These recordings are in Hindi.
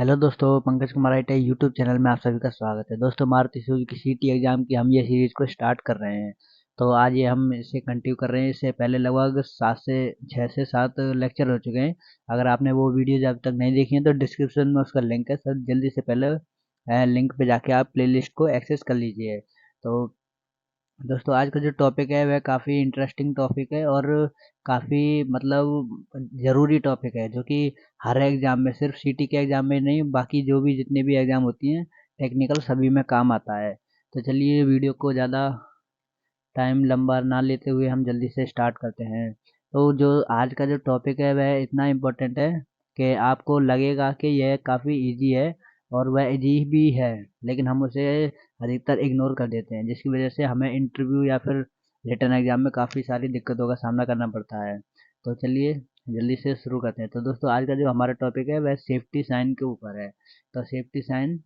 हेलो दोस्तों, Pankaj Kumar IT YouTube channel में आप सभी का स्वागत है। दोस्तों, मारुति सुजुकी सीटी एग्जाम की हम ये सीरीज को स्टार्ट कर रहे हैं। तो आज ये हम इसे कंटिन्यू कर रहे हैं। इससे पहले लगभग 6 से 7 लेक्चर हो चुके हैं। अगर आपने वो वीडियोज अब तक नहीं देखी हैं तो डिस्क्रिप्शन में उसका लिंक है सर, जल्दी से पहले लिंक पे जाके आप प्लेलिस्ट को एक्सेस कर लीजिए। तो दोस्तों, आज का जो टॉपिक है वह काफ़ी इंटरेस्टिंग टॉपिक है और काफ़ी मतलब ज़रूरी टॉपिक है, जो कि हर एग्ज़ाम में, सिर्फ सीटी के एग्ज़ाम में नहीं, बाकी जो भी जितने भी एग्ज़ाम होती हैं टेक्निकल, सभी में काम आता है। तो चलिए, वीडियो को ज़्यादा टाइम लंबा ना लेते हुए हम जल्दी से स्टार्ट करते हैं। तो जो आज का जो टॉपिक है वह इतना इम्पोर्टेंट है कि आपको लगेगा कि यह काफ़ी इजी है, और वह इजी भी है, लेकिन हम उसे अधिकतर इग्नोर कर देते हैं, जिसकी वजह से हमें इंटरव्यू या फिर रिटन एग्जाम में काफ़ी सारी दिक्कतों का सामना करना पड़ता है। तो चलिए जल्दी से शुरू करते हैं। तो दोस्तों, आज का जो हमारा टॉपिक है वह सेफ्टी साइन के ऊपर है। तो सेफ्टी साइन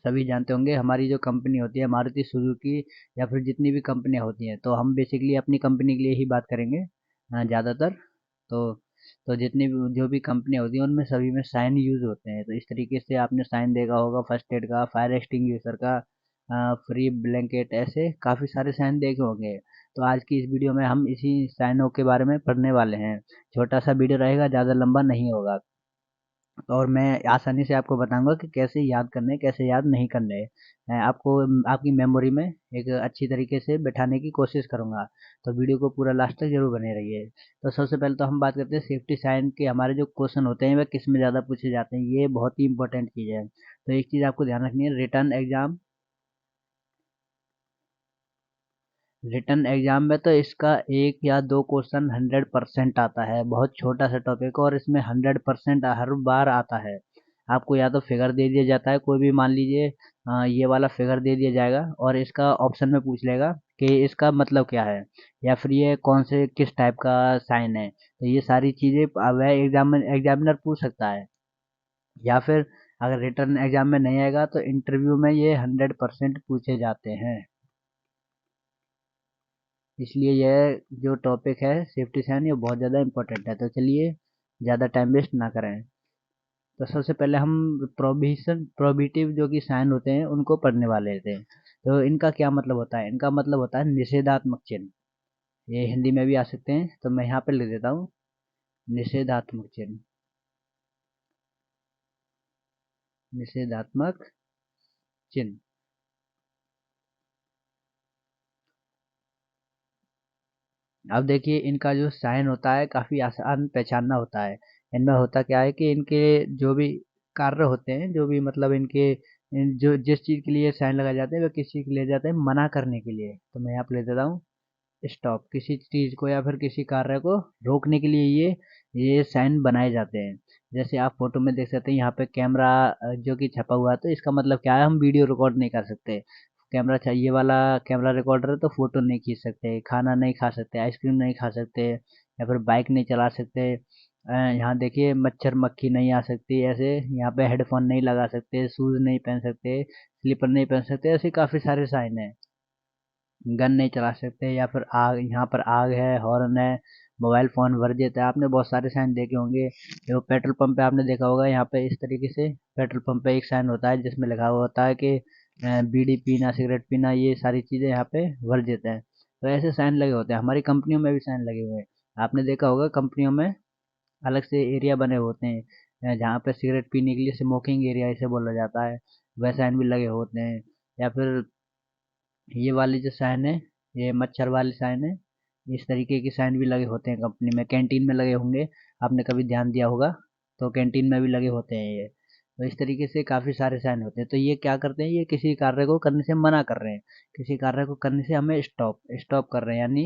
सभी जानते होंगे, हमारी जो कंपनी होती है मारुति सुजुकी या फिर जितनी भी कंपनियां होती हैं, तो हम बेसिकली अपनी कंपनी के लिए ही बात करेंगे ज़्यादातर। तो तो जितनी भी जो भी कंपनियां होती हैं उनमें सभी में साइन यूज़ होते हैं। तो इस तरीके से आपने साइन देखा होगा, फर्स्ट एड का, फायर एक्सटिंग्विशर का, फ्री ब्लैंकेट, ऐसे काफ़ी सारे साइन देखे होंगे। तो आज की इस वीडियो में हम इसी साइनों के बारे में पढ़ने वाले हैं। छोटा सा वीडियो रहेगा, ज़्यादा लंबा नहीं होगा, और मैं आसानी से आपको बताऊंगा कि कैसे याद करने, कैसे याद नहीं करने। मैं आपको आपकी मेमोरी में एक अच्छी तरीके से बैठाने की कोशिश करूंगा। तो वीडियो को पूरा लास्ट तक जरूर बने रहिए। तो सबसे पहले तो हम बात करते हैं सेफ्टी साइन के। हमारे जो क्वेश्चन होते हैं वह किस में ज़्यादा पूछे जाते हैं, ये बहुत ही इंपॉर्टेंट चीज़ है। तो एक चीज़ आपको ध्यान रखनी है, रिटर्न एग्जाम में तो इसका 1 या 2 क्वेश्चन 100% आता है। बहुत छोटा सा टॉपिक है और इसमें 100% हर बार आता है। आपको या तो फिगर दे दिया जाता है, कोई भी मान लीजिए ये वाला फिगर दे दिया जाएगा और इसका ऑप्शन में पूछ लेगा कि इसका मतलब क्या है, या फिर ये कौन से किस टाइप का साइन है। तो ये सारी चीज़ें वह एग्जामिनर पूछ सकता है। या फिर अगर रिटर्न एग्जाम में नहीं आएगा तो इंटरव्यू में ये 100% पूछे जाते हैं। इसलिए यह जो टॉपिक है सेफ्टी साइन, ये बहुत ज़्यादा इंपॉर्टेंट है। तो चलिए ज़्यादा टाइम वेस्ट ना करें। तो सबसे पहले हम प्रोबिटिव जो कि साइन होते हैं उनको पढ़ने वाले थे। तो इनका क्या मतलब होता है? इनका मतलब होता है निषेधात्मक चिन्ह। ये हिंदी में भी आ सकते हैं, तो मैं यहाँ पे लिख देता हूँ, निषेधात्मक चिन्ह। निषेधात्मक चिन्ह। अब देखिए, इनका जो साइन होता है काफ़ी आसान पहचानना होता है। इनमें होता क्या है कि इनके जो भी कार्य होते हैं, जो भी मतलब जो जिस चीज़ के लिए साइन लगाए जाते हैं वह किस चीज़ के लिए जाते हैं, मना करने के लिए। तो मैं यहाँ पे ले देता हूँ स्टॉप। किसी चीज़ को या फिर किसी कार्य को रोकने के लिए ये साइन बनाए जाते हैं। जैसे आप फोटो में देख सकते हैं, यहाँ पे कैमरा जो कि छपा हुआ है, तो इसका मतलब क्या है, हम वीडियो रिकॉर्ड नहीं कर सकते। कैमरा चाहिए वाला कैमरा रिकॉर्डर है तो फोटो नहीं खींच सकते, खाना नहीं खा सकते, आइसक्रीम नहीं खा सकते, या फिर बाइक नहीं चला सकते। यहाँ देखिए, मच्छर मक्खी नहीं आ सकती ऐसे। यहाँ पे हेडफोन नहीं लगा सकते, शूज़ नहीं पहन सकते, स्लीपर नहीं पहन सकते, ऐसे काफ़ी सारे साइन हैं। गन नहीं चला सकते, या फिर आग, यहाँ पर आग है, हॉर्न है, मोबाइल फ़ोन वर्जित है। आपने बहुत सारे साइन देखे होंगे। जो पेट्रोल पंप पे आपने देखा होगा, यहाँ पे इस तरीके से पेट्रोल पंप पे एक साइन होता है जिसमें लिखा हुआ होता है कि बीड़ी पीना, सिगरेट पीना, ये सारी चीज़ें यहाँ पे वर्जित हैं। तो ऐसे साइन लगे होते हैं। हमारी कंपनियों में भी साइन लगे हुए हैं। आपने देखा होगा, कंपनियों में अलग से एरिया बने होते हैं जहाँ पे सिगरेट पीने के लिए स्मोकिंग एरिया इसे बोला जाता है, वह साइन भी लगे होते हैं। या फिर ये वाली जो साइन है, ये मच्छर वाली साइन है, इस तरीके की साइन भी लगे होते हैं कंपनी में। कैंटीन में लगे होंगे, आपने कभी ध्यान दिया होगा, तो कैंटीन में भी लगे होते हैं ये। तो इस तरीके से काफ़ी सारे साइन होते हैं। तो ये क्या करते हैं, ये किसी कार्य को करने से मना कर रहे हैं, किसी कार्य को करने से हमें स्टॉप स्टॉप कर रहे हैं, यानी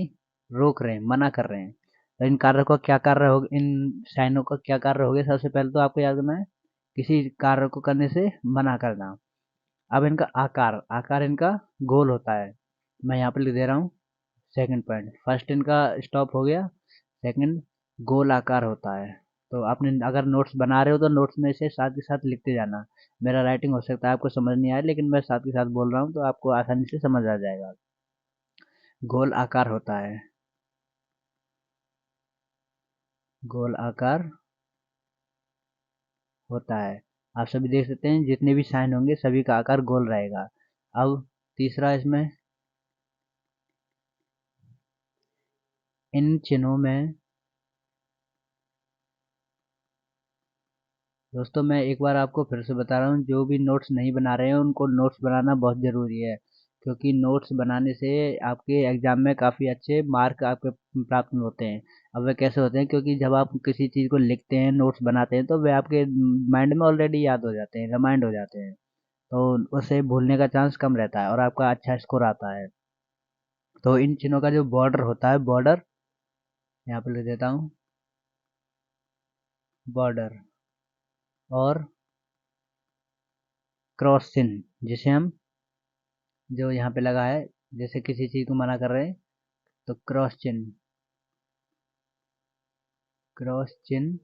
रोक रहे हैं, मना कर रहे हैं। तो इन कार्य को क्या कार्य हो, इन साइनों का क्या कार्य हो गया? सबसे पहले तो आपको याद करना है, किसी कार्य को करने से मना करना। अब इनका आकार, इनका गोल होता है। मैं यहाँ पे लिख दे रहा हूँ सेकंड पॉइंट। फर्स्ट इनका स्टॉप हो गया, सेकंड गोल आकार होता है। तो आपने अगर नोट्स बना रहे हो तो नोट्स में से साथ के साथ लिखते जाना। मेरा राइटिंग हो सकता है आपको समझ नहीं आए, लेकिन मैं साथ के साथ बोल रहा हूँ तो आपको आसानी से समझ आ जाएगा। गोल आकार होता है, गोल आकार होता है। आप सभी देख सकते हैं जितने भी साइन होंगे सभी का आकार गोल रहेगा। अब तीसरा इसमें इन चिन्हों में दोस्तों मैं एक बार आपको फिर से बता रहा हूँ, जो भी नोट्स नहीं बना रहे हैं उनको नोट्स बनाना बहुत ज़रूरी है, क्योंकि नोट्स बनाने से आपके एग्ज़ाम में काफ़ी अच्छे मार्क आपके प्राप्त होते हैं। अब वे कैसे होते हैं, क्योंकि जब आप किसी चीज़ को लिखते हैं, नोट्स बनाते हैं, तो वे आपके माइंड में ऑलरेडी याद हो जाते हैं, रिमाइंड हो जाते हैं, तो उससे भूलने का चांस कम रहता है और आपका अच्छा स्कोर आता है। तो इन चिन्हों का जो बॉर्डर होता है, बॉर्डर यहाँ पे लिख देता हूँ, बॉर्डर और क्रॉस चिन्ह, जिसे हम जो यहाँ पे लगा है, जैसे किसी चीज़ को मना कर रहे हैं तो क्रॉस चिन्ह, क्रॉस चिन्ह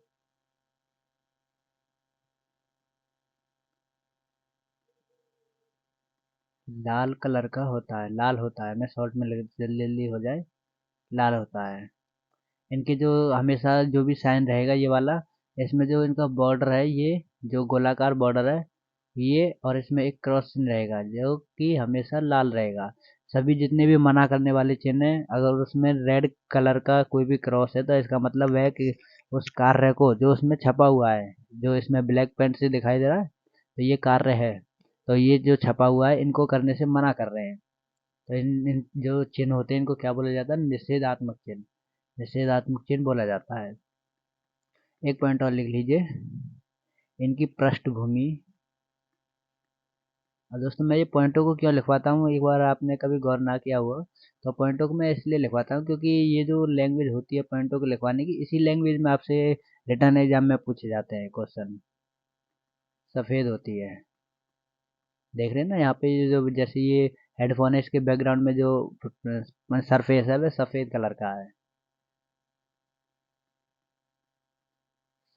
लाल कलर का होता है, लाल होता है, मैं शॉर्ट में जल्दी जल्दी हो जाए, लाल होता है। इनके जो हमेशा जो भी साइन रहेगा ये वाला, इसमें जो इनका बॉर्डर है, ये जो गोलाकार बॉर्डर है ये, और इसमें एक क्रॉस चिन्ह रहेगा जो कि हमेशा लाल रहेगा। सभी जितने भी मना करने वाले चिन्ह हैं, अगर उसमें रेड कलर का कोई भी क्रॉस है तो इसका मतलब है कि उस कार्य को जो उसमें छपा हुआ है, जो इसमें ब्लैक पेंट से दिखाई दे रहा है, तो ये कार्य है, तो ये जो छपा हुआ है इनको करने से मना कर रहे हैं। तो इन जो चिन्ह होते हैं इनको क्या बोला जाता है, निषेधात्मक चिन्ह, निषेधात्मक चिन्ह बोला जाता है। एक पॉइंट और लिख लीजिए, इनकी पृष्ठभूमि। और दोस्तों मैं ये पॉइंटों को क्यों लिखवाता हूँ, एक बार आपने कभी गौर ना किया हुआ तो पॉइंटों को मैं इसलिए लिखवाता हूँ क्योंकि ये जो लैंग्वेज होती है पॉइंटों को लिखवाने की, इसी लैंग्वेज में आपसे रिटर्न एग्जाम में पूछे जाते हैं क्वेश्चन। सफ़ेद होती है, देख रहे हैं ना यहाँ पे ये जो जैसे ये हेडफोन है, इसके बैकग्राउंड में जो सरफेस है वह सफ़ेद कलर का है,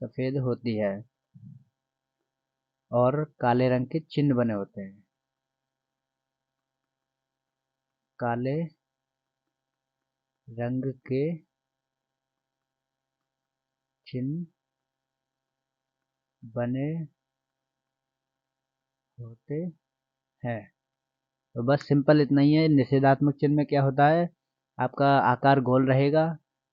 सफ़ेद होती है, और काले रंग के चिन्ह बने होते हैं, काले रंग के चिन्ह बने होते हैं। तो बस सिंपल इतना ही है। निषेधात्मक चिन्ह में क्या होता है, आपका आकार गोल रहेगा,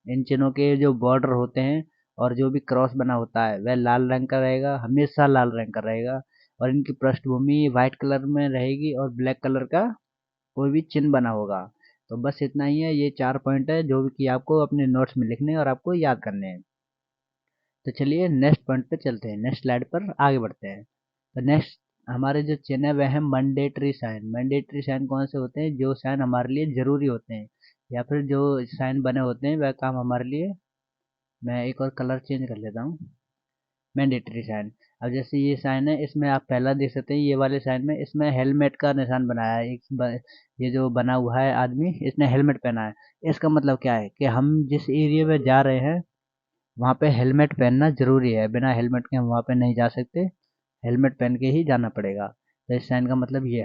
इन चिन्हों के जो बॉर्डर होते हैं और जो भी क्रॉस बना होता है वह लाल रंग का रहेगा, हमेशा लाल रंग का रहेगा, और इनकी पृष्ठभूमि वाइट कलर में रहेगी और ब्लैक कलर का कोई भी चिन्ह बना होगा। तो बस इतना ही है, ये 4 पॉइंट है जो कि आपको अपने नोट्स में लिखने हैं और आपको याद करने हैं। तो चलिए नेक्स्ट पॉइंट पे चलते हैं, नेक्स्ट स्लाइड पर आगे बढ़ते हैं। तो नेक्स्ट हमारे जो चिन्ह है वह है मैंडेटरी साइन। मैंडेटरी साइन कौन से होते हैं, जो साइन हमारे लिए ज़रूरी होते हैं, या फिर जो साइन बने होते हैं वह काम हमारे लिए। मैं एक और कलर चेंज कर लेता हूँ, मैंडेटरी साइन। अब जैसे ये साइन है, इसमें आप पहला देख सकते हैं, ये वाले साइन में इसमें हेलमेट का निशान बनाया है, ये जो बना हुआ है आदमी, इसने हेलमेट पहना है। इसका मतलब क्या है कि हम जिस एरिया में जा रहे हैं वहाँ पे हेलमेट पहनना ज़रूरी है, बिना हेलमेट के हम वहाँ पे नहीं जा सकते, हेलमेट पहन के ही जाना पड़ेगा। तो इस साइन का मतलब ये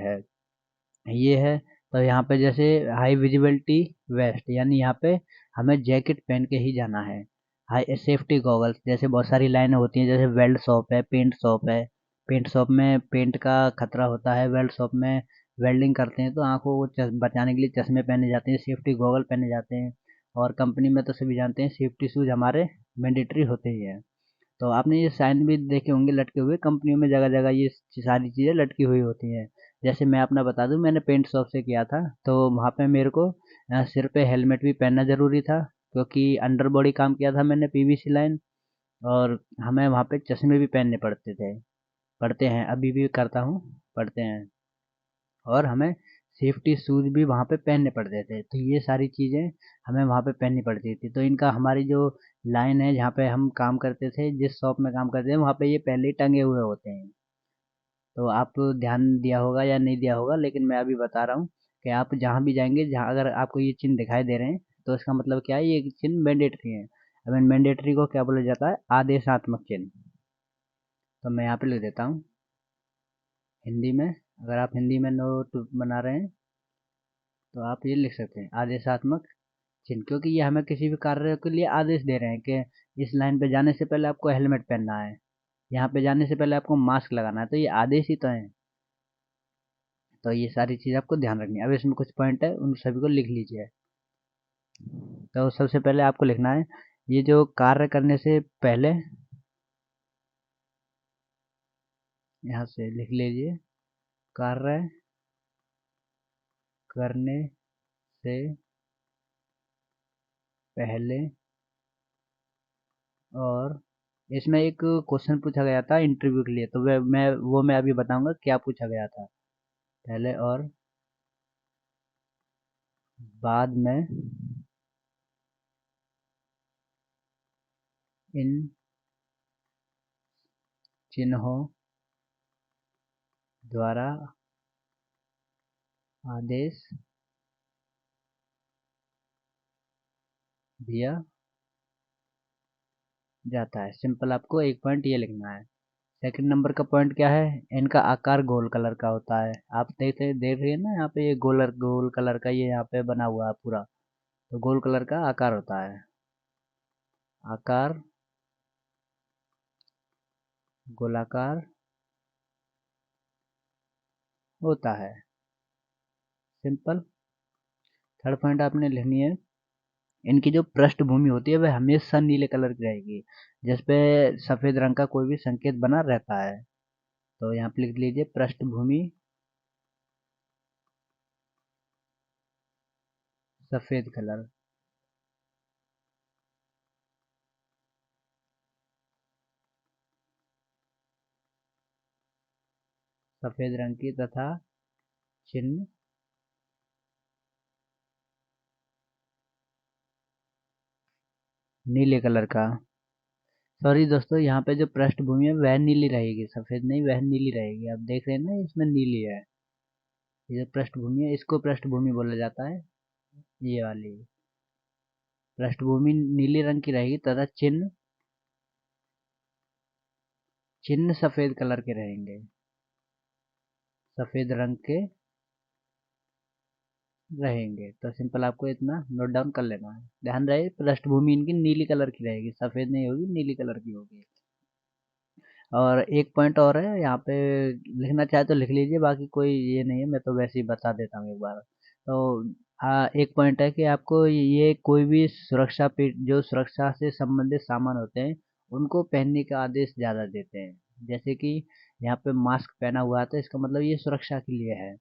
है। तो यहाँ पे जैसे हाई विजिबिलिटी वेस्ट, यानी यहाँ पे हमें जैकेट पहन के ही जाना है। हाई सेफ्टी गॉगल्स, जैसे बहुत सारी लाइनें होती हैं, जैसे वेल्ड शॉप है, पेंट शॉप है, पेंट शॉप में पेंट का खतरा होता है, वेल्ड शॉप में वेल्डिंग करते हैं तो आंखों को बचाने के लिए चश्मे पहने जाते हैं, सेफ्टी गॉगल पहने जाते हैं। और कंपनी में तो सभी जानते हैं सेफ्टी शूज हमारे मैंडेटरी होते ही हैं। तो आपने ये साइन भी देखे होंगे लटके हुए, कंपनियों में जगह जगह ये सारी चीज़ें लटकी हुई होती हैं। जैसे मैं अपना बता दूं, मैंने पेंट शॉप से किया था, तो वहाँ पे मेरे को सिर पे हेलमेट भी पहनना ज़रूरी था, क्योंकि अंडर बॉडी काम किया था मैंने पीवीसी लाइन, और हमें वहाँ पे चश्मे भी पहनने पड़ते थे, पड़ते हैं, अभी भी करता हूँ, पड़ते हैं, और हमें सेफ्टी शूज़ भी वहाँ पे पहनने पड़ते थे। तो ये सारी चीज़ें हमें वहाँ पे पहननी पड़ती थी। तो इनका हमारी जो लाइन है जहाँ पे हम काम करते थे, जिस शॉप में काम करते थे वहाँ पे ये पहले ही टंगे हुए होते हैं। तो आप ध्यान दिया होगा या नहीं दिया होगा, लेकिन मैं अभी बता रहा हूँ कि आप जहाँ भी जाएंगे, जहाँ अगर आपको ये चिन्ह दिखाई दे रहे हैं, तो इसका मतलब क्या है, ये चिन्ह मैंडेटरी है। अब इन मैंडेटरी को क्या बोला जाता है, आदेशात्मक चिन्ह। तो मैं यहाँ पे लिख देता हूँ हिंदी में, अगर आप हिंदी में नोट बना रहे हैं तो आप ये लिख सकते हैं, आदेशात्मक चिन्ह, क्योंकि ये हमें किसी भी कार्य के लिए आदेश दे रहे हैं कि इस लाइन पे जाने से पहले आपको हेलमेट पहनना है। यहाँ पे जाने से पहले आपको मास्क लगाना है, तो ये आदेश ही तो है। तो ये सारी चीज़ आपको ध्यान रखनी है। अब इसमें कुछ पॉइंट है, उन सभी को लिख लीजिए। तो सबसे पहले आपको लिखना है, ये जो कार्य करने से पहले, यहाँ से लिख लीजिए, कार्य करने से पहले। और इसमें एक क्वेश्चन पूछा गया था इंटरव्यू के लिए, तो मैं अभी बताऊंगा क्या पूछा गया था। पहले और बाद में इन चिन्हों द्वारा आदेश दिया जाता है। सिंपल आपको एक पॉइंट ये लिखना है। सेकंड नंबर का पॉइंट क्या है, इनका आकार गोल कलर का होता है। आप देख रहे हैं ना, यहाँ पे ये गोल कलर का ये यहाँ पे बना हुआ है पूरा, तो गोल कलर का आकार होता है। आकार गोलाकार होता है। सिंपल। थर्ड पॉइंट आपने लिखनी है, इनकी जो पृष्ठभूमि होती है वह हमेशा नीले कलर की रहेगी, जिसपे सफेद रंग का कोई भी संकेत बना रहता है। तो यहाँ पे लिख लीजिए, पृष्ठभूमि सफेद कलर। सफेद रंग की तथा चिन्ह नीले कलर का। सॉरी दोस्तों, यहाँ पे जो पृष्ठभूमि है वह नीली रहेगी, सफेद नहीं, वह नीली रहेगी। आप देख रहे हैं ना, इसमें नीली है। ये जो पृष्ठभूमि है इसको पृष्ठभूमि बोला जाता है, ये वाली। पृष्ठभूमि नीली रंग की रहेगी तथा चिन्ह चिन्ह सफेद कलर के रहेंगे, सफेद रंग के रहेंगे। तो सिंपल आपको इतना नोट डाउन कर लेना है। ध्यान रहे, पृष्ठभूमि इनकी नीली कलर की रहेगी, सफेद नहीं होगी, नीली कलर की होगी। और एक पॉइंट और है यहाँ पे, लिखना चाहे तो लिख लीजिए, बाकी कोई ये नहीं है, मैं तो वैसे ही बता देता हूँ एक बार। तो एक पॉइंट है कि आपको ये कोई भी जो सुरक्षा से संबंधित सामान होते हैं उनको पहनने का आदेश ज़्यादा देते हैं। जैसे कि यहाँ पे मास्क पहना हुआ है तो इसका मतलब ये सुरक्षा के लिए है।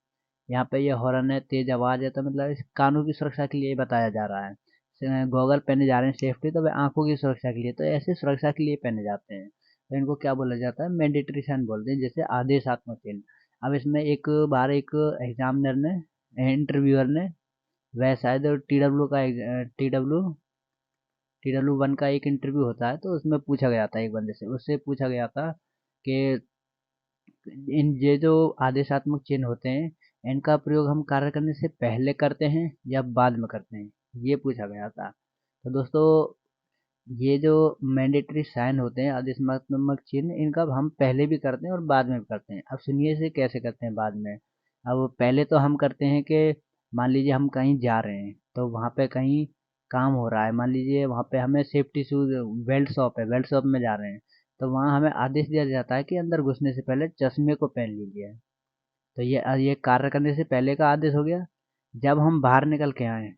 यहाँ पे ये हॉर्न है, तेज आवाज़ है, तो मतलब इस कानों की सुरक्षा के लिए बताया जा रहा है। गॉगल पहने जा रहे हैं सेफ्टी, तो वे आंखों की सुरक्षा के लिए, तो ऐसे सुरक्षा के लिए पहने जाते हैं। तो इनको क्या बोला जाता है, मैंडेटरी साइन बोलते हैं, जैसे आदेशात्मक चिन्ह। अब इसमें एक बार एक एग्जामिनर ने, इंटरव्यूअर ने, वह शायद टी डब्ल्यू 1 का एक इंटरव्यू होता है, तो उसमें पूछा गया था, एक बंदे से उससे पूछा गया था कि इन ये जो आदेशात्मक चिन्ह होते हैं इनका प्रयोग हम कार्य करने से पहले करते हैं या बाद में करते हैं, ये पूछा गया था। तो दोस्तों, ये जो मैंडेटरी साइन होते हैं, आदेशात्मक चिन्ह, इनका हम पहले भी करते हैं और बाद में भी करते हैं। अब सुनिए इसे कैसे करते हैं बाद में। अब पहले तो हम करते हैं कि मान लीजिए हम कहीं जा रहे हैं, तो वहाँ पे कहीं काम हो रहा है, मान लीजिए वहाँ पे हमें सेफ्टी शूज, वेल्ड शॉप में जा रहे हैं, तो वहाँ हमें आदेश दिया जाता है कि अंदर घुसने से पहले चश्मे को पहन लीजिए। तो ये कार्य करने से पहले का आदेश हो गया। जब हम बाहर निकल के आए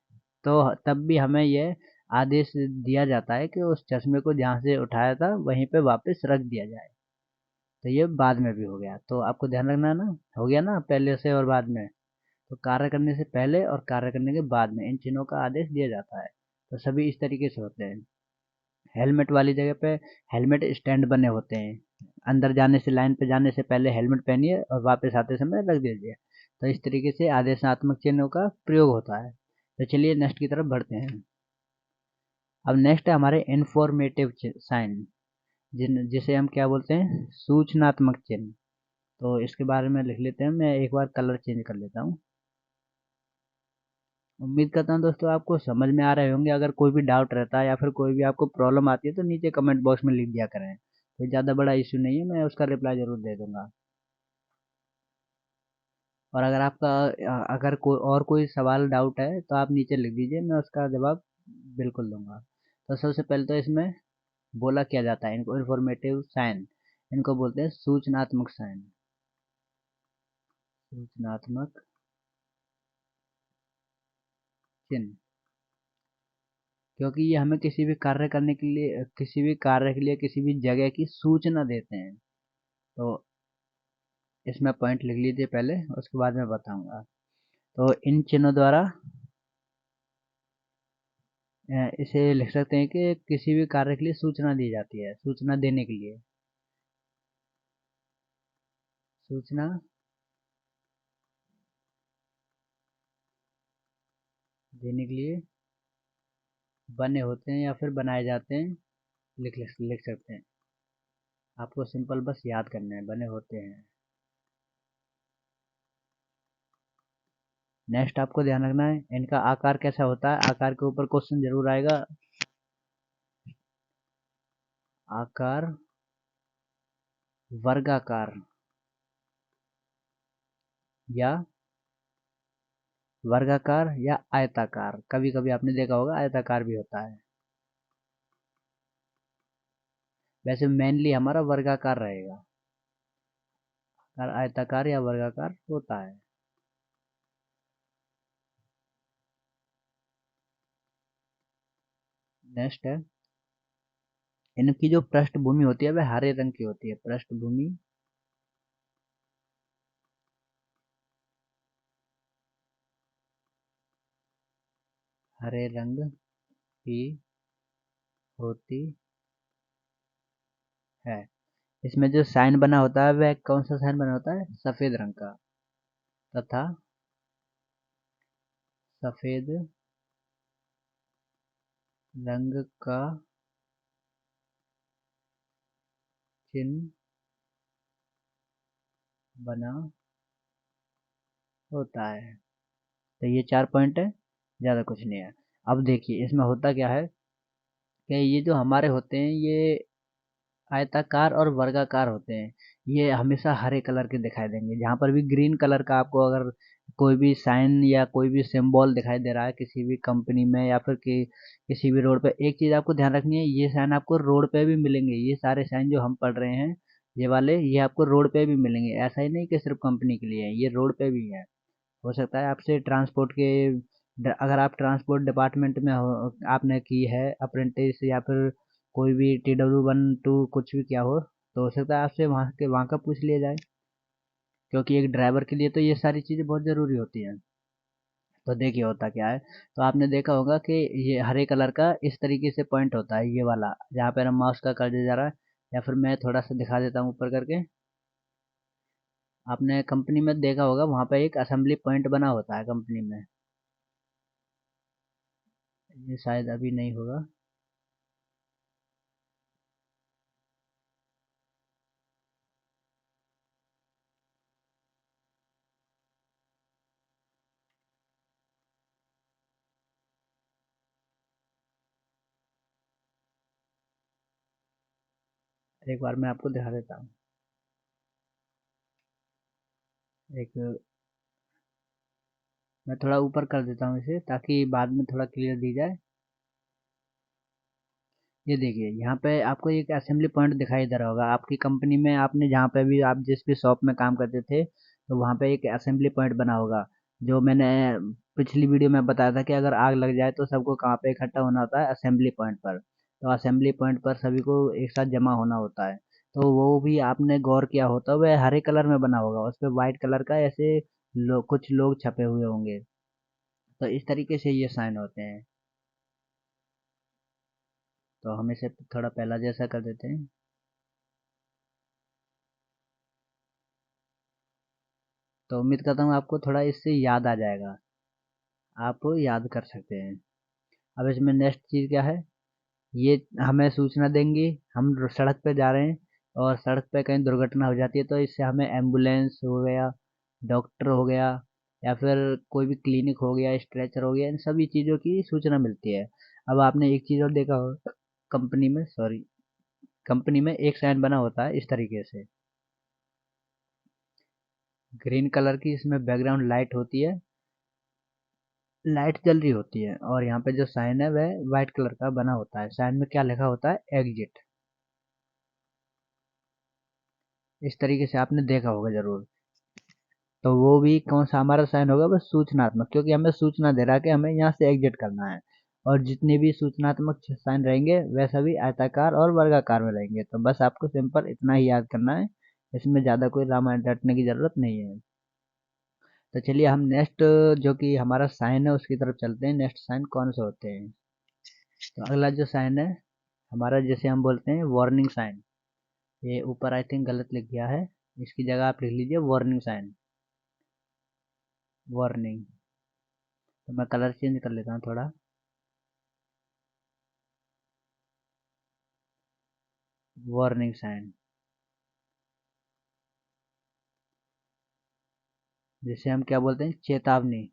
तो तब भी हमें ये आदेश दिया जाता है कि उस चश्मे को जहाँ से उठाया था वहीं पे वापस रख दिया जाए। तो ये बाद में भी हो गया, तो आपको ध्यान रखना है ना। हो गया ना, पहले से और बाद में। तो कार्य करने से पहले और कार्य करने के बाद में इन चिन्हों का आदेश दिया जाता है। तो सभी इस तरीके से होते हैं। हेलमेट वाली जगह पे हेलमेट स्टैंड बने होते हैं, अंदर जाने से, लाइन पे जाने से पहले हेलमेट पहनिए और वापस आते समय रख दीजिए। तो इस तरीके से आदेशात्मक चिन्हों का प्रयोग होता है। तो चलिए नेक्स्ट की तरफ बढ़ते हैं। अब नेक्स्ट है हमारे इंफॉर्मेटिव साइन, जिसे हम क्या बोलते हैं, सूचनात्मक चिन्ह। तो इसके बारे में लिख लेते हैं, मैं एक बार कलर चेंज कर लेता हूँ। उम्मीद करता हूँ दोस्तों आपको समझ में आ रहे होंगे। अगर कोई भी डाउट रहता है या फिर कोई भी आपको प्रॉब्लम आती है तो नीचे कमेंट बॉक्स में लिख दिया करें, कोई ज़्यादा बड़ा इशू नहीं है, मैं उसका रिप्लाई ज़रूर दे दूंगा। और अगर आपका अगर कोई सवाल डाउट है तो आप नीचे लिख दीजिए, मैं उसका जवाब बिल्कुल दूंगा। तो सबसे पहले तो इसमें बोला क्या जाता है, इनको इन्फॉर्मेटिव साइन। इनको बोलते हैं सूचनात्मक साइन। सूचनात्मक चिन्ह, क्योंकि ये हमें किसी भी कार्य करने के लिए, किसी भी कार्य के लिए किसी भी जगह की सूचना देते हैं। तो इसमें पॉइंट लिख लीजिए पहले, उसके बाद मैं बताऊंगा। तो इन चिन्हों द्वारा इसे लिख सकते हैं कि किसी भी कार्य के लिए सूचना दी जाती है, सूचना देने के लिए, सूचना देने के लिए बने होते हैं या फिर बनाए जाते हैं, लिख सकते हैं। आपको सिंपल बस याद करना है, बने होते हैं। नेक्स्ट आपको ध्यान रखना है इनका आकार कैसा होता है, आकार के ऊपर क्वेश्चन जरूर आएगा। आकार वर्गाकार या वर्गाकार या आयताकार, कभी कभी आपने देखा होगा आयताकार भी होता है। वैसे मेनली हमारा वर्गाकार रहेगा, अगर आयताकार या वर्गाकार होता है। नेक्स्ट है, इनकी जो पृष्ठभूमि होती है वह हरे रंग की होती है। पृष्ठभूमि हरे रंग की होती है। इसमें जो साइन बना होता है वह कौन सा साइन बना होता है, सफेद रंग का, तथा सफेद रंग का चिन्ह बना होता है। तो ये 4 पॉइंट है, ज़्यादा कुछ नहीं है। अब देखिए इसमें होता क्या है कि ये जो हमारे होते हैं ये आयताकार और वर्गाकार होते हैं। ये हमेशा हरे कलर के दिखाई देंगे। जहाँ पर भी ग्रीन कलर का आपको अगर कोई भी साइन या कोई भी सिंबल दिखाई दे रहा है किसी भी कंपनी में या फिर किसी भी रोड पे, एक चीज़ आपको ध्यान रखनी है, ये साइन आपको रोड पे भी मिलेंगे। ये सारे साइन जो हम पढ़ रहे हैं ये वाले, ये आपको रोड पे भी मिलेंगे। ऐसा ही नहीं कि सिर्फ कंपनी के लिए है, ये रोड पे भी है। हो सकता है आपसे ट्रांसपोर्ट के, अगर आप ट्रांसपोर्ट डिपार्टमेंट में हो, आपने की है अप्रेंटिस या फिर कोई भी TW1 2 कुछ भी किया हो, तो हो सकता है आपसे वहाँ का पूछ लिया जाए, क्योंकि एक ड्राइवर के लिए तो ये सारी चीज़ें बहुत ज़रूरी होती हैं। तो देखिए होता क्या है, तो आपने देखा होगा कि ये हरे कलर का इस तरीके से पॉइंट होता है, ये वाला जहाँ पर हम माउस का कर दिया जा रहा है। या फिर मैं थोड़ा सा दिखा देता हूँ ऊपर करके। आपने कंपनी में देखा होगा वहाँ पे एक असेंबली पॉइंट बना होता है कंपनी में। ये शायद अभी नहीं होगा। एक बार मैं आपको दिखा देता हूँ। एक, मैं थोड़ा ऊपर कर देता हूँ इसे ताकि बाद में थोड़ा क्लियर दी जाए। ये देखिए यहाँ पे आपको एक असेंबली पॉइंट दिखाई दे रहा होगा आपकी कंपनी में, आपने जहाँ पे भी आप जिस भी शॉप में काम करते थे तो वहाँ पे एक असेंबली पॉइंट बना होगा। जो मैंने पिछली वीडियो में बताया था कि अगर आग लग जाए तो सबको कहाँ पे इकट्ठा होना होता है, असेंबली पॉइंट पर। तो असेंबली पॉइंट पर सभी को एक साथ जमा होना होता है। तो वो भी आपने गौर किया होता है वह हरे कलर में बना होगा, उस पर व्हाइट कलर का ऐसे कुछ लोग छपे हुए होंगे। तो इस तरीके से ये साइन होते हैं। तो हम इसे थोड़ा पहला जैसा कर देते हैं। तो उम्मीद करता हूँ आपको थोड़ा इससे याद आ जाएगा, आप याद कर सकते हैं। अब इसमें नेक्स्ट चीज़ क्या है, ये हमें सूचना देंगी, हम सड़क पे जा रहे हैं और सड़क पे कहीं दुर्घटना हो जाती है तो इससे हमें एम्बुलेंस हो गया, डॉक्टर हो गया, या फिर कोई भी क्लिनिक हो गया, स्ट्रेचर हो गया, इन सभी चीज़ों की सूचना मिलती है। अब आपने एक चीज़ और देखा हो, कंपनी में, सॉरी, कंपनी में एक साइन बना होता है इस तरीके से, ग्रीन कलर की, इसमें बैकग्राउंड लाइट होती है, लाइट जल रही होती है, और यहाँ पे जो साइन है वह व्हाइट कलर का बना होता है। साइन में क्या लिखा होता है, एग्जिट। इस तरीके से आपने देखा होगा जरूर। तो वो भी कौन सा हमारा साइन होगा, बस सूचनात्मक, क्योंकि हमें सूचना दे रहा है कि हमें यहाँ से एग्जिट करना है। और जितने भी सूचनात्मक साइन रहेंगे वह सभी आयताकार और वर्गाकार में रहेंगे। तो बस आपको सिंपल इतना ही याद करना है, इसमें ज़्यादा कोई रामायण रटने की ज़रूरत नहीं है। तो चलिए हम नेक्स्ट जो कि हमारा साइन है उसकी तरफ चलते हैं। नेक्स्ट साइन कौन से होते हैं। तो अगला जो साइन है हमारा, जैसे हम बोलते हैं वार्निंग साइन, ये ऊपर आई थिंक गलत लिख गया है, इसकी जगह आप लिख लीजिए वार्निंग साइन, वार्निंग। तो मैं कलर चेंज कर लेता हूँ थोड़ा, वार्निंग साइन, जिसे हम क्या बोलते हैं, चेतावनी,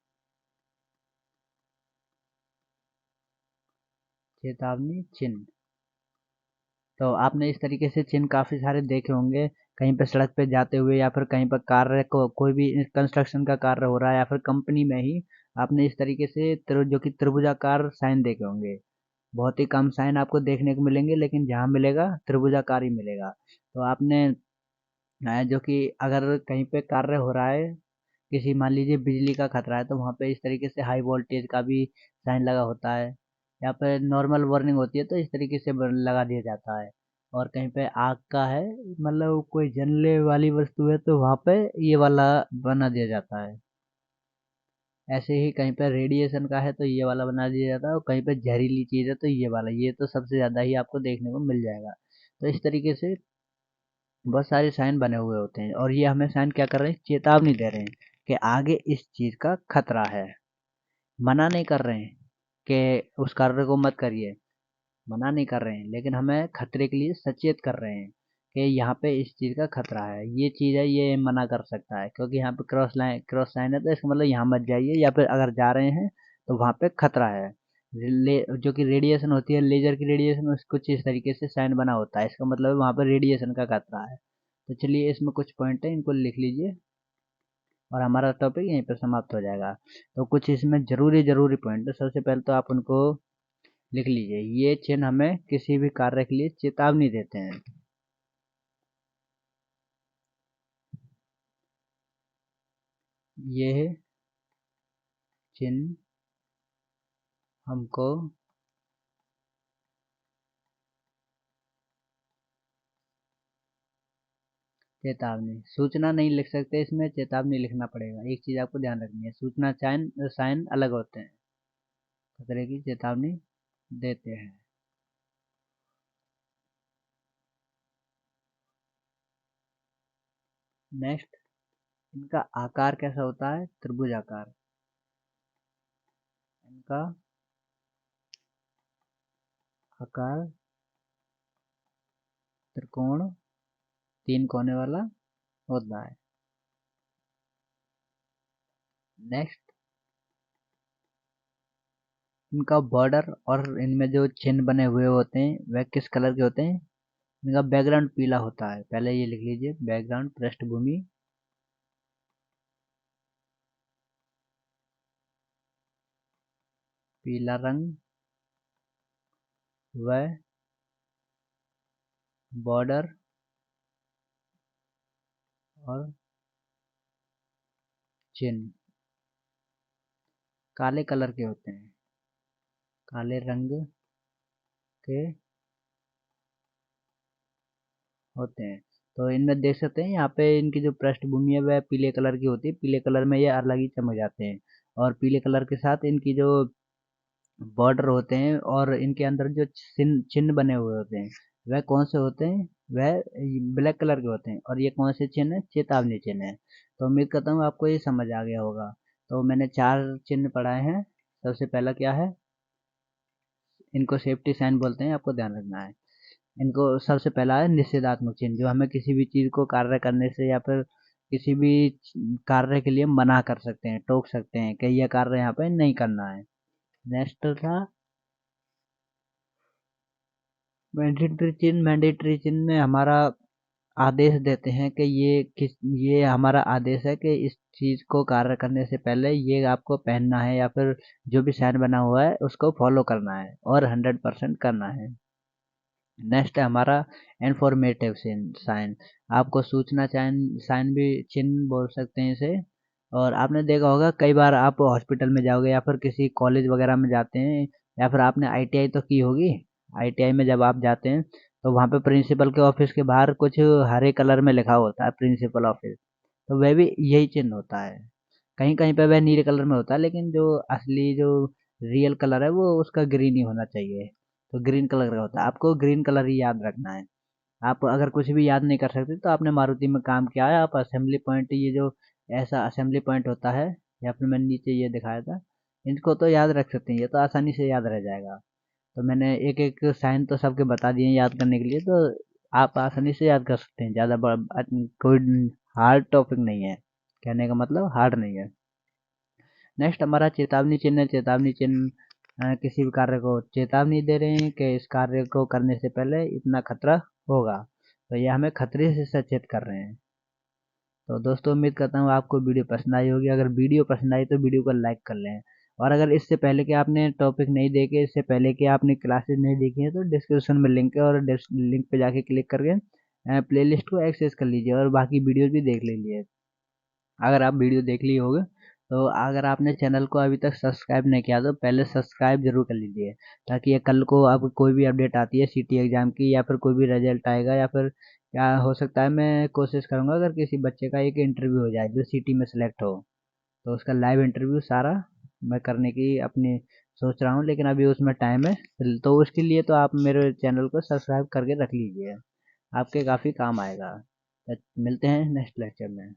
चेतावनी चिन्ह। तो आपने इस तरीके से चिन्ह काफ़ी सारे देखे होंगे, कहीं पे सड़क पे जाते हुए या फिर कहीं पर कार्य को, कोई भी कंस्ट्रक्शन का कार्य हो रहा है या फिर कंपनी में ही आपने इस तरीके से जो कि त्रिभुजाकार साइन देखे होंगे। बहुत ही कम साइन आपको देखने को मिलेंगे, लेकिन जहाँ मिलेगा त्रिभुजाकार ही मिलेगा। तो आपने जो कि अगर कहीं पे कार्य हो रहा है, किसी मान लीजिए बिजली का खतरा है, तो वहाँ पे इस तरीके से हाई वोल्टेज का भी साइन लगा होता है। या फिर नॉर्मल वार्निंग होती है तो इस तरीके से लगा दिया जाता है। और कहीं पे आग का है, मतलब कोई जलने वाली वस्तु है, तो वहाँ पे ये वाला बना दिया जाता है। ऐसे ही कहीं पे रेडिएशन का है तो ये वाला बना दिया जाता है, और कहीं पे जहरीली चीज़ है तो ये वाला, ये तो सबसे ज़्यादा ही आपको देखने को मिल जाएगा। तो इस तरीके से बहुत सारे साइन बने हुए होते हैं, और ये हमें साइन क्या कर रहे हैं, चेतावनी दे रहे हैं कि आगे इस चीज़ का खतरा है। मना नहीं कर रहे हैं कि उस कार्य को मत करिए, मना नहीं कर रहे हैं, लेकिन हमें खतरे के लिए सचेत कर रहे हैं कि यहाँ पे इस चीज़ का खतरा है, ये चीज़ है, ये मना कर सकता है, क्योंकि यहाँ पे क्रॉस साइन है, तो इसका मतलब यहाँ मत जाइए, या फिर अगर जा रहे हैं तो वहाँ पे खतरा है। जो कि रेडिएशन होती है, लेजर की रेडिएशन, उस कुछ इस तरीके से साइन बना होता है, इसका मतलब वहाँ पर रेडिएशन का खतरा है। तो चलिए इसमें कुछ पॉइंट है, इनको लिख लीजिए और हमारा टॉपिक यहीं पर समाप्त हो जाएगा। तो कुछ इसमें जरूरी जरूरी पॉइंट है, सबसे पहले तो आप उनको लिख लीजिए। ये चिन्ह हमें किसी भी कार्य के लिए चेतावनी देते हैं। ये चिन्ह हमको चेतावनी, सूचना नहीं लिख सकते, इसमें चेतावनी लिखना पड़ेगा। एक चीज आपको ध्यान रखनी है, सूचना साइन साइन अलग होते हैं, खतरे की चेतावनी देते हैं। नेक्स्ट, इनका आकार कैसा होता है, त्रिभुज आकार। इनका आकार त्रिकोण, तीन कोने वाला होता है। नेक्स्ट, इनका बॉर्डर और इनमें जो चिन्ह बने हुए होते हैं वह किस कलर के होते हैं। इनका बैकग्राउंड पीला होता है, पहले ये लिख लीजिए, बैकग्राउंड पृष्ठभूमि पीला रंग, व बॉर्डर और चिन्ह काले कलर के होते हैं, काले रंग के होते हैं। तो इनमें देख सकते हैं यहाँ पे इनकी जो पृष्ठभूमि है वह पीले कलर की होती है, पीले कलर में ये अलग ही चमक जाते हैं। और पीले कलर के साथ इनकी जो बॉर्डर होते हैं और इनके अंदर जो चिन्ह चिन्ह बने हुए होते हैं वह कौन से होते हैं, वह ब्लैक कलर के होते हैं। और ये कौन से चिन्ह है, चेतावनी चिन्ह है। तो उम्मीद करता हूँ आपको ये समझ आ गया होगा। तो मैंने चार चिन्ह पढ़ाए हैं। सबसे पहला क्या है, इनको सेफ्टी साइन बोलते हैं, आपको ध्यान रखना है। इनको सबसे पहला है निषेधात्मक चिन्ह, जो हमें किसी भी चीज़ को कार्य करने से या फिर किसी भी कार्य के लिए मना कर सकते हैं, टोक सकते हैं कि यह कार्य यहाँ पे नहीं करना है। नेक्स्ट था मैंडेटरी चिन्ह। मैंडेटरी चिन्ह में हमारा आदेश देते हैं कि ये हमारा आदेश है कि इस चीज़ को कार्य करने से पहले ये आपको पहनना है, या फिर जो भी साइन बना हुआ है उसको फॉलो करना है और 100% करना है। नेक्स्ट है हमारा इन्फॉर्मेटिव साइन। आपको सूचना साइन साइन भी चिन्ह बोल सकते हैं इसे। और आपने देखा होगा कई बार आप हॉस्पिटल में जाओगे या फिर किसी कॉलेज वगैरह में जाते हैं, या फिर आपने आईटीआई तो की होगी। आईटीआई में जब आप जाते हैं तो वहाँ पे प्रिंसिपल के ऑफिस के बाहर कुछ हरे कलर में लिखा होता है प्रिंसिपल ऑफिस। तो वह भी यही चिन्ह होता है। कहीं कहीं पे वह नीले कलर में होता है, लेकिन जो असली जो रियल कलर है वो उसका ग्रीन ही होना चाहिए। तो ग्रीन कलर का होता है, आपको ग्रीन कलर ही याद रखना है। आप अगर कुछ भी याद नहीं कर सकते तो आपने मारुति में काम किया है, आप असेंबली पॉइंट, ये जो ऐसा असेंबली पॉइंट होता है या फिर मैंने नीचे ये दिखाया था, इनको तो याद रख सकते हैं, ये तो आसानी से याद रह जाएगा। तो मैंने एक एक साइन तो सबके बता दिए हैं याद करने के लिए, तो आप आसानी से याद कर सकते हैं। ज़्यादा कोई हार्ड टॉपिक नहीं है, कहने का मतलब हार्ड नहीं है। नेक्स्ट हमारा चेतावनी चिन्ह है। चेतावनी चिन्ह किसी भी कार्य को चेतावनी दे रहे हैं कि इस कार्य को करने से पहले इतना खतरा होगा, तो ये हमें खतरे से सचेत कर रहे हैं। तो दोस्तों उम्मीद करता हूँ आपको वीडियो पसंद आई होगी। अगर वीडियो पसंद आई तो वीडियो को लाइक कर लें। और अगर इससे पहले कि आपने टॉपिक नहीं देखे, इससे पहले कि आपने क्लासेस नहीं देखी है, तो डिस्क्रिप्शन में लिंक है, और लिंक पे जाके क्लिक करके प्लेलिस्ट को एक्सेस कर लीजिए और बाकी वीडियो भी देख लीजिए। अगर आप वीडियो देख लिए होगे तो अगर आपने चैनल को अभी तक सब्सक्राइब नहीं किया तो पहले सब्सक्राइब जरूर कर लीजिए, ताकि ये कल को आपको कोई भी अपडेट आती है सीटी एग्ज़ाम की, या फिर कोई भी रिजल्ट आएगा, या फिर क्या हो सकता है, मैं कोशिश करूँगा अगर किसी बच्चे का एक इंटरव्यू हो जाए जो सीटी में सेलेक्ट हो, तो उसका लाइव इंटरव्यू सारा मैं करने की अपनी सोच रहा हूँ, लेकिन अभी उसमें टाइम है। तो उसके लिए तो आप मेरे चैनल को सब्सक्राइब करके रख लीजिए, आपके काफ़ी काम आएगा। तो मिलते हैं नेक्स्ट लेक्चर में।